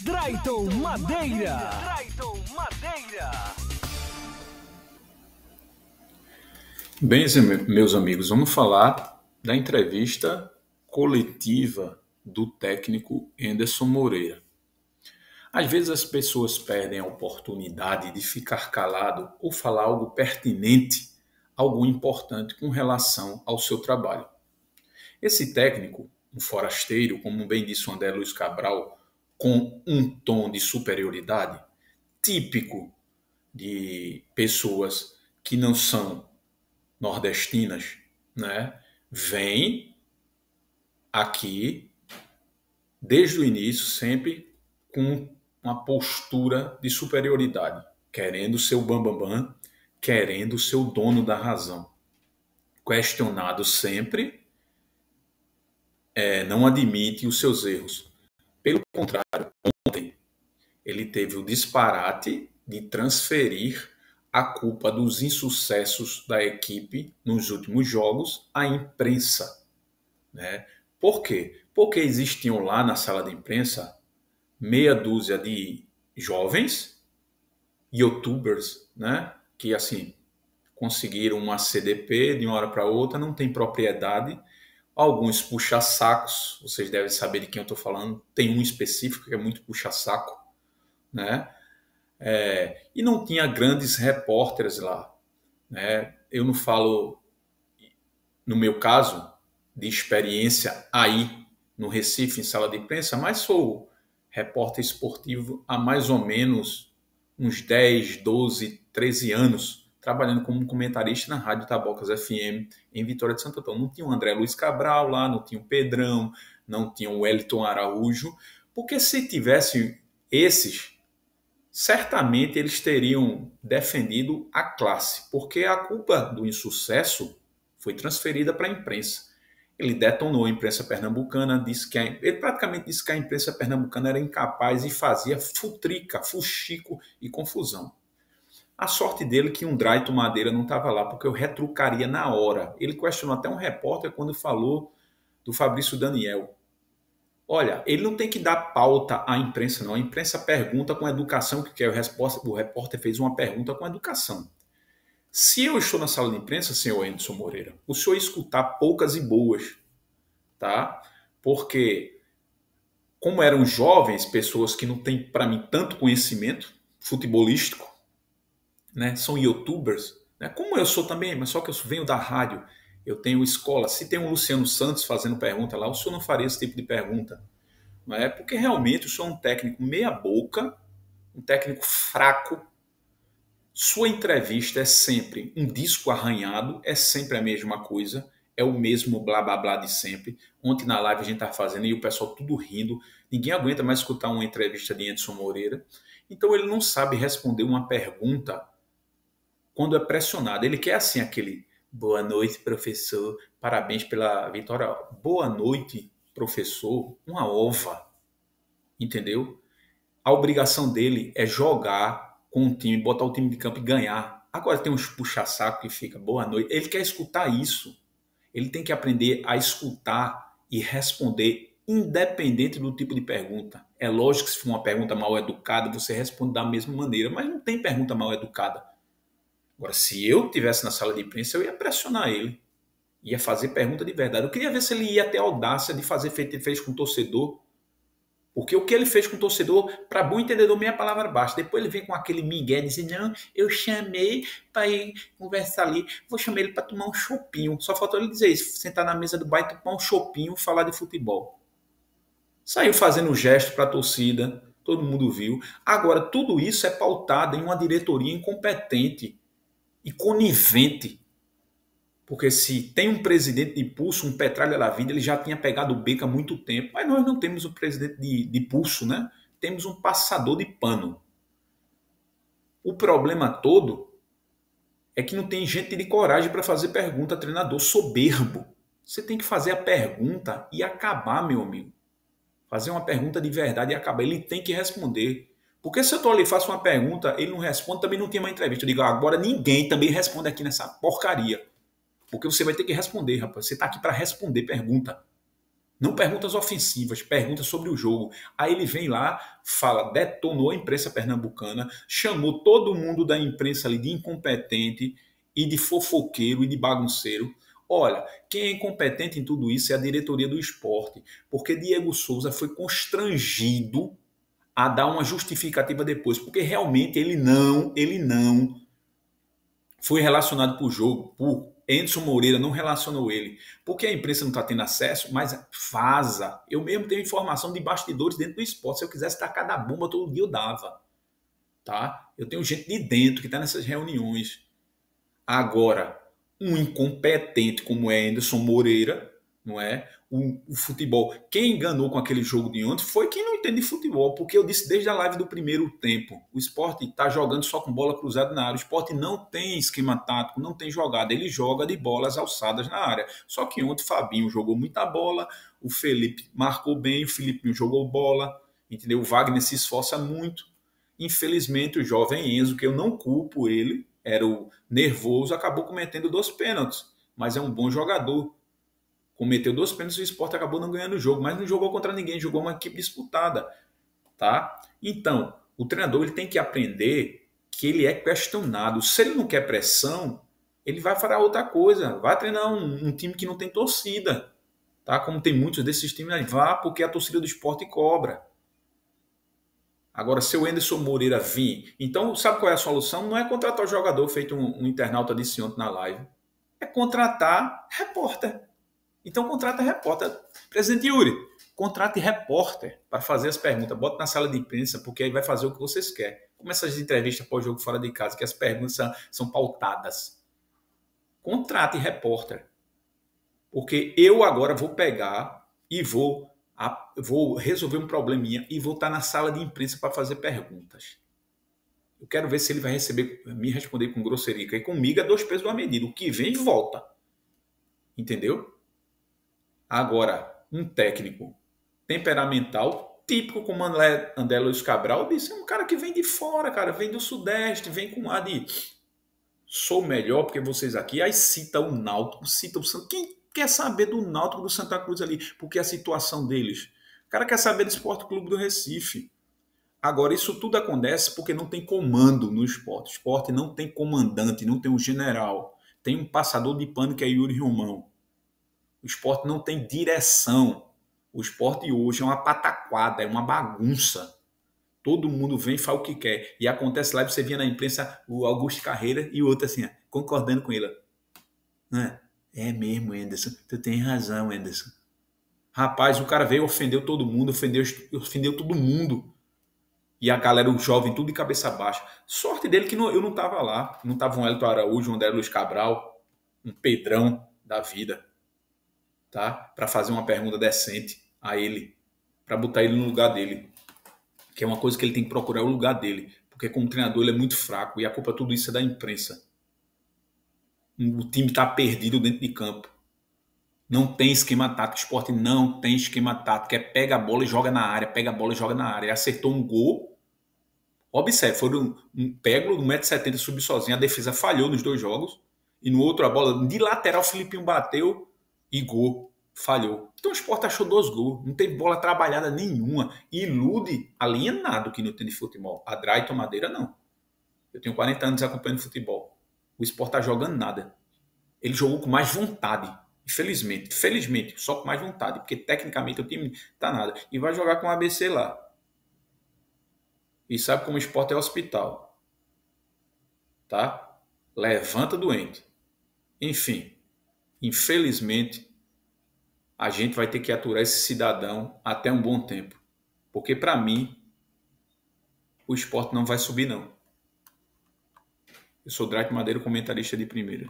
Drayton Madeira. Bem, meus amigos, vamos falar da entrevista coletiva do técnico Anderson Moreira. Às vezes as pessoas perdem a oportunidade de ficar calado ou falar algo pertinente, algo importante com relação ao seu trabalho. Esse técnico, um forasteiro, como bem disse o André Luiz Cabral, com um tom de superioridade típico de pessoas que não são nordestinas, né? Vem aqui desde o início sempre com uma postura de superioridade, querendo ser o bambambam, querendo ser o dono da razão. Questionado sempre, não admite os seus erros. Pelo contrário, ontem ele teve o disparate de transferir a culpa dos insucessos da equipe nos últimos jogos à imprensa, né? Por quê? Porque existiam lá na sala de imprensa meia dúzia de jovens youtubers, né? Que assim conseguiram uma CDP de uma hora para outra, não tem propriedade. Alguns puxa-sacos, vocês devem saber de quem eu estou falando. Tem um específico que é muito puxa-saco, né? E não tinha grandes repórteres lá, né? Eu não falo, no meu caso, de experiência aí no Recife, em sala de imprensa, mas sou repórter esportivo há mais ou menos uns 10, 12, 13 anos, trabalhando como comentarista na Rádio Tabocas FM, em Vitória de Santo Antônio. Não tinha o André Luiz Cabral lá, não tinha o Pedrão, não tinha o Wellington Araújo, porque se tivesse esses, certamente eles teriam defendido a classe, porque a culpa do insucesso foi transferida para a imprensa. Ele detonou a imprensa pernambucana, ele praticamente disse que a imprensa pernambucana era incapaz e fazia futrica, fuxico e confusão. A sorte dele é que um Drayton Madeira não estava lá, porque eu retrucaria na hora. Ele questionou até um repórter quando falou do Fabrício Daniel. Olha, ele não tem que dar pauta à imprensa, não. A imprensa pergunta com educação, que é o repórter fez uma pergunta com educação. Se eu estou na sala de imprensa, senhor Anderson Moreira, o senhor escutar poucas e boas, tá? Porque, como eram jovens, pessoas que não têm, para mim, tanto conhecimento futebolístico, né? São youtubers, né? Como eu sou também, mas só que eu venho da rádio, eu tenho escola. Se tem um Luciano Santos fazendo pergunta lá, o senhor não faria esse tipo de pergunta, não é? Porque realmente o senhor é um técnico meia boca, um técnico fraco. Sua entrevista é sempre um disco arranhado, é sempre a mesma coisa, é o mesmo blá blá blá de sempre. Ontem na live a gente estava fazendo e o pessoal tudo rindo, ninguém aguenta mais escutar uma entrevista de Anderson Moreira. Então ele não sabe responder uma pergunta quando é pressionado. Ele quer assim aquele boa noite, professor, parabéns pela vitória. Boa noite, professor, uma ova, entendeu? A obrigação dele é jogar com o time, botar o time de campo e ganhar. Agora tem uns puxa-saco que fica boa noite. Ele quer escutar isso. Ele tem que aprender a escutar e responder independente do tipo de pergunta. É lógico que se for uma pergunta mal educada, você responde da mesma maneira, mas não tem pergunta mal educada. Agora, se eu estivesse na sala de imprensa, eu ia pressionar ele. Ia fazer pergunta de verdade. Eu queria ver se ele ia ter a audácia de fazer feito que ele fez com o torcedor. Porque o que ele fez com o torcedor, para bom entendedor, meia palavra baixa. Depois ele vem com aquele migué dizendo, não, eu chamei para ir conversar ali, vou chamar ele para tomar um chopinho. Só faltou ele dizer isso, sentar na mesa do bar e tomar um chopinho, falar de futebol. Saiu fazendo gesto para a torcida, todo mundo viu. Agora, tudo isso é pautado em uma diretoria incompetente e conivente. Porque se tem um presidente de pulso, um Petralha da vida, ele já tinha pegado o beco há muito tempo. Mas nós não temos um presidente de pulso, né? Temos um passador de pano. O problema todo é que não tem gente de coragem para fazer pergunta, treinador soberbo. Você tem que fazer a pergunta e acabar, meu amigo. Fazer uma pergunta de verdade e acabar. Ele tem que responder. Porque se eu estou ali e faço uma pergunta, ele não responde, também não tem uma entrevista. Eu digo, agora ninguém também responde aqui nessa porcaria. Porque você vai ter que responder, rapaz. Você está aqui para responder pergunta. Não perguntas ofensivas, perguntas sobre o jogo. Aí ele vem lá, fala, detonou a imprensa pernambucana, chamou todo mundo da imprensa ali de incompetente e de fofoqueiro e de bagunceiro. Olha, quem é incompetente em tudo isso é a diretoria do esporte, porque Diego Souza foi constrangido a dar uma justificativa depois, porque realmente ele não foi relacionado para o jogo, por Anderson Moreira não relacionou ele, porque a imprensa não está tendo acesso, mas vaza. Eu mesmo tenho informação de bastidores dentro do esporte. Se eu quisesse tacar da bomba todo dia, eu dava. Tá? Eu tenho gente de dentro que está nessas reuniões. Agora, um incompetente como é Anderson Moreira, não é? O futebol. Quem enganou com aquele jogo de ontem foi quem não entende de futebol, porque eu disse desde a live do primeiro tempo: o esporte está jogando só com bola cruzada na área. O esporte não tem esquema tático, não tem jogada. Ele joga de bolas alçadas na área. Só que ontem o Fabinho jogou muita bola, o Felipe marcou bem, o Filipinho jogou bola, entendeu? O Wagner se esforça muito. Infelizmente, o jovem Enzo, que eu não culpo ele, era o nervoso, acabou cometendo 2 pênaltis, mas é um bom jogador. Cometeu 2 pênaltis e o Sport acabou não ganhando o jogo, mas não jogou contra ninguém, jogou uma equipe disputada, tá? Então, o treinador ele tem que aprender que ele é questionado. Se ele não quer pressão, ele vai fazer outra coisa, vai treinar um time que não tem torcida, tá? Como tem muitos desses times, vá porque a torcida do Sport cobra. Agora, se o Anderson Moreira vir, então sabe qual é a solução? Não é contratar o jogador, feito um internauta disse ontem na live. É contratar repórter. Então contrata repórter. Presidente Yuri, contrate repórter para fazer as perguntas. Bota na sala de imprensa, porque aí vai fazer o que vocês querem. Como essas entrevistas pós-jogo fora de casa, que as perguntas são pautadas. Contrate repórter. Porque eu agora vou pegar e vou resolver um probleminha e vou estar na sala de imprensa para fazer perguntas. Eu quero ver se ele vai me responder com grosseria. E comigo é 2 pesos uma medida. O que vem, volta. Entendeu? Agora, um técnico temperamental, típico como André Luiz Cabral, disse, é um cara que vem de fora, cara, vem do Sudeste, vem com ar de sou melhor porque vocês aqui. Aí cita o Náutico, cita o Santos. Quem quer saber do Náutico, do Santa Cruz ali? Porque a situação deles. O cara quer saber do Esporte Clube do Recife. Agora, isso tudo acontece porque não tem comando no esporte. O esporte não tem comandante, não tem um general. Tem um passador de pano que é Yuri Romão. O esporte não tem direção. O esporte hoje é uma pataquada, é uma bagunça. Todo mundo vem e faz o que quer. E acontece lá, você via na imprensa o Augusto Carreira e o outro assim, concordando com ele. É mesmo, Anderson. Tu tem razão, Anderson. Rapaz, o cara veio, ofendeu todo mundo, ofendeu todo mundo. E a galera, o jovem, tudo de cabeça baixa. Sorte dele que eu não estava lá. Não estava um Elton Araújo, um André Luiz Cabral, um Pedrão da vida, tá? Para fazer uma pergunta decente a ele, para botar ele no lugar dele. Que é uma coisa que ele tem que procurar, o lugar dele. Porque como treinador ele é muito fraco e a culpa de tudo isso é da imprensa. O time está perdido dentro de campo. Não tem esquema tático. O esporte não tem esquema tático. É pega a bola e joga na área, pega a bola e joga na área. Ele acertou um gol. Observe, foi um pego, 1,70 m, subiu sozinho. A defesa falhou nos 2 jogos. E no outro, a bola de lateral, o Filipinho bateu e gol. Falhou. Então o Sport achou 2 gols. Não teve bola trabalhada nenhuma. Ilude alienado que não tem de futebol. A Drayton Madeira, não. Eu tenho 40 anos acompanhando futebol. O Sport tá jogando nada. Ele jogou com mais vontade. Felizmente, só com mais vontade. Porque tecnicamente o time tá nada. E vai jogar com o ABC lá. E sabe como o Sport é hospital. Tá? Levanta doente. Enfim. Infelizmente, a gente vai ter que aturar esse cidadão até um bom tempo. Porque, para mim, o Sport não vai subir, não. Eu sou Drake Madeira, comentarista de primeira.